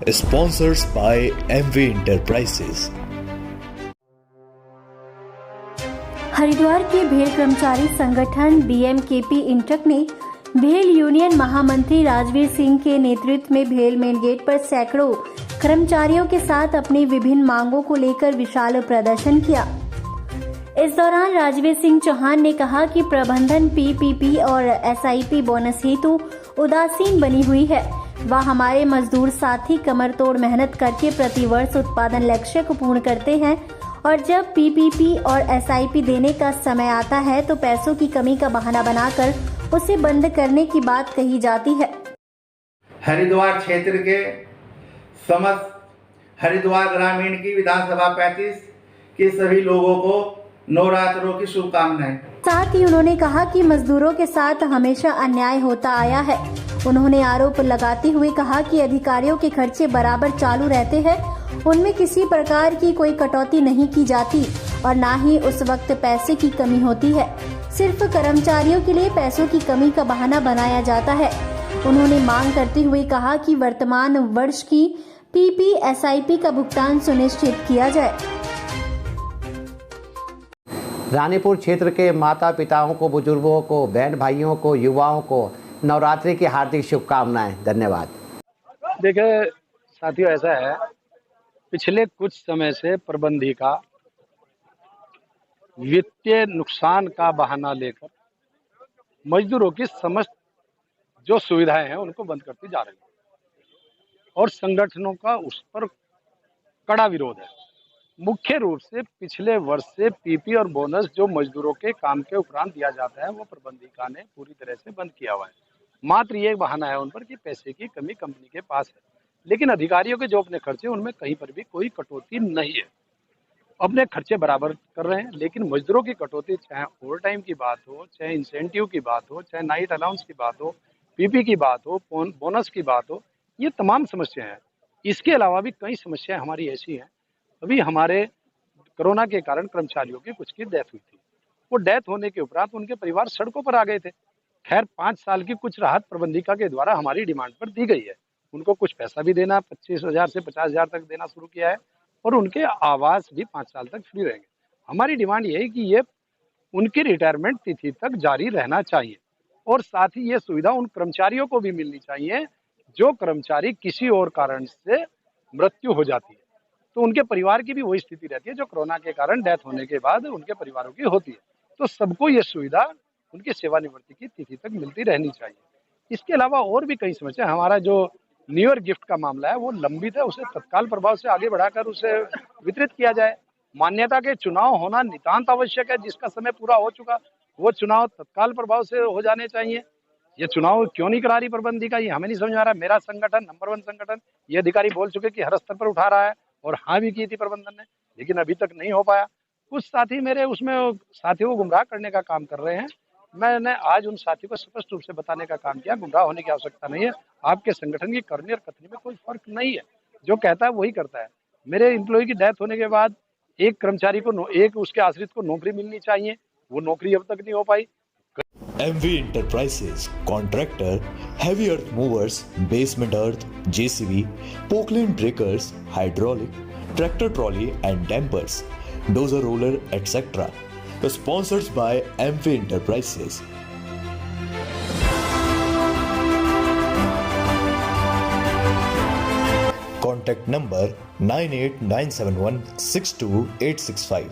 Sponsors by MV Enterprises. Haridwar के भेल कर्मचारी संगठन BMKP इंटक ने भेल यूनियन महामंत्री राजवीर सिंह के नेतृत्व में भेल मेन गेट पर सैकड़ों कर्मचारियों के साथ अपनी विभिन्न मांगों को लेकर विशाल प्रदर्शन किया। इस दौरान राजवीर सिंह चौहान ने कहा कि प्रबंधन PPP और SIP बोनस हेतु उदासीन बनी हुई है। वह हमारे मजदूर साथी कमर तोड़ मेहनत करके प्रतिवर्ष उत्पादन लक्ष्य को पूर्ण करते हैं और जब PPP और SIP देने का समय आता है तो पैसों की कमी का बहाना बनाकर उसे बंद करने की बात कही जाती है। हरिद्वार क्षेत्र के समस्त हरिद्वार ग्रामीण की विधानसभा 35 के सभी लोगों को नवरात्रों की शुभकामनाएं। साथ ही उन्होंने कहा कि मजदूरों के साथ हमेशा अन्याय होता आया है। उन्होंने आरोप लगाते हुए कहा कि अधिकारियों के खर्चे बराबर चालू रहते हैं, उनमें किसी प्रकार की कोई कटौती नहीं की जाती और न ही उस वक्त पैसे की कमी होती है। सिर्फ कर्मचारियों के लिए पैसों की कमी का बहाना बनाया जाता है। उन्होंने मांग करते हुए कहा कि वर्तमान वर्ष की PP SIP का भुगतान सुनिश्चित किया जाए। रानीपुर क्षेत्र के माता पिताओं को, बुजुर्गों को, बहन भाइयों को, युवाओं को नवरात्रि की हार्दिक शुभकामनाएं। धन्यवाद। देखिए साथियों, ऐसा है पिछले कुछ समय से प्रबंधिका वित्तीय नुकसान का बहाना लेकर मजदूरों की समस्त जो सुविधाएं हैं उनको बंद करती जा रही है और संगठनों का उस पर कड़ा विरोध है। मुख्य रूप से पिछले वर्ष से PP और बोनस जो मजदूरों के काम के उपरांत दिया जाता है वो प्रबंधिका ने पूरी तरह से बंद किया हुआ है। मात्र ये बहाना है उन पर कि पैसे की कमी कंपनी के पास है, लेकिन अधिकारियों के जो अपने खर्चे उनमें कहीं पर भी कोई कटौती नहीं है। अपने खर्चे बराबर कर रहे हैं, लेकिन मजदूरों की कटौती, चाहे ओवर टाइम की बात हो, चाहे इंसेंटिव की बात हो, चाहे नाइट अलाउंस की बात हो, PP की बात हो, बोनस की बात हो, ये तमाम समस्याएं हैं। इसके अलावा भी कई समस्याएं हमारी ऐसी हैं। अभी हमारे कोरोना के कारण कर्मचारियों की कुछ की डेथ हुई थी। वो डेथ होने के उपरांत उनके परिवार सड़कों पर आ गए थे। खैर 5 साल की कुछ राहत प्रबंधिका के द्वारा हमारी डिमांड पर दी गई है। उनको कुछ पैसा भी देना 25,000 से 50,000 तक देना शुरू किया है और उनके आवास भी 5 साल तक फ्री रहेंगे। हमारी डिमांड ये है कि ये उनकी रिटायरमेंट तिथि तक जारी रहना चाहिए और साथ ही ये सुविधा उन कर्मचारियों को भी मिलनी चाहिए जो कर्मचारी किसी और कारण से मृत्यु हो जाती है, तो उनके परिवार की भी वही स्थिति रहती है जो कोरोना के कारण डेथ होने के बाद उनके परिवारों की होती है। तो सबको ये सुविधा उनके सेवानिवृत्ति की तिथि तक मिलती रहनी चाहिए। इसके अलावा और भी कई समस्या, हमारा जो न्यू ईयर गिफ्ट का मामला है वो लंबित है, उसे तत्काल प्रभाव से आगे बढ़ाकर उसे वितरित किया जाए। मान्यता के चुनाव होना नितांत आवश्यक है, जिसका समय पूरा हो चुका वो चुनाव तत्काल प्रभाव से हो जाने चाहिए। ये चुनाव क्यों नहीं करा रही प्रबंधिका, ये हमें नहीं समझ आ रहा। मेरा संगठन नंबर 1 संगठन, ये अधिकारी बोल चुके कि हर स्तर पर उठा रहा है और हाँ भी की थी प्रबंधन ने, लेकिन अभी तक नहीं हो पाया। कुछ साथी मेरे उसमें साथियों को गुमराह करने का काम कर रहे हैं। मैंने आज उन साथियों को स्पष्ट रूप से बताने का काम किया, गुमराह होने की आवश्यकता नहीं है। आपके संगठन की करनी और कथनी में कोई फर्क नहीं है, जो कहता है वही करता है। मेरे एम्प्लॉय की डेथ होने के बाद एक कर्मचारी को एक उसके आश्रित को नौकरी मिलनी चाहिए, वो नौकरी अब तक नहीं हो पाई। MV Enterprises, contractor, heavy earth movers, basement earth, JCB, Pockland breakers, hydraulic, tractor trolley and dampers, dozer roller, etc. Sponsored by MV Enterprises. Contact number 98971 62865.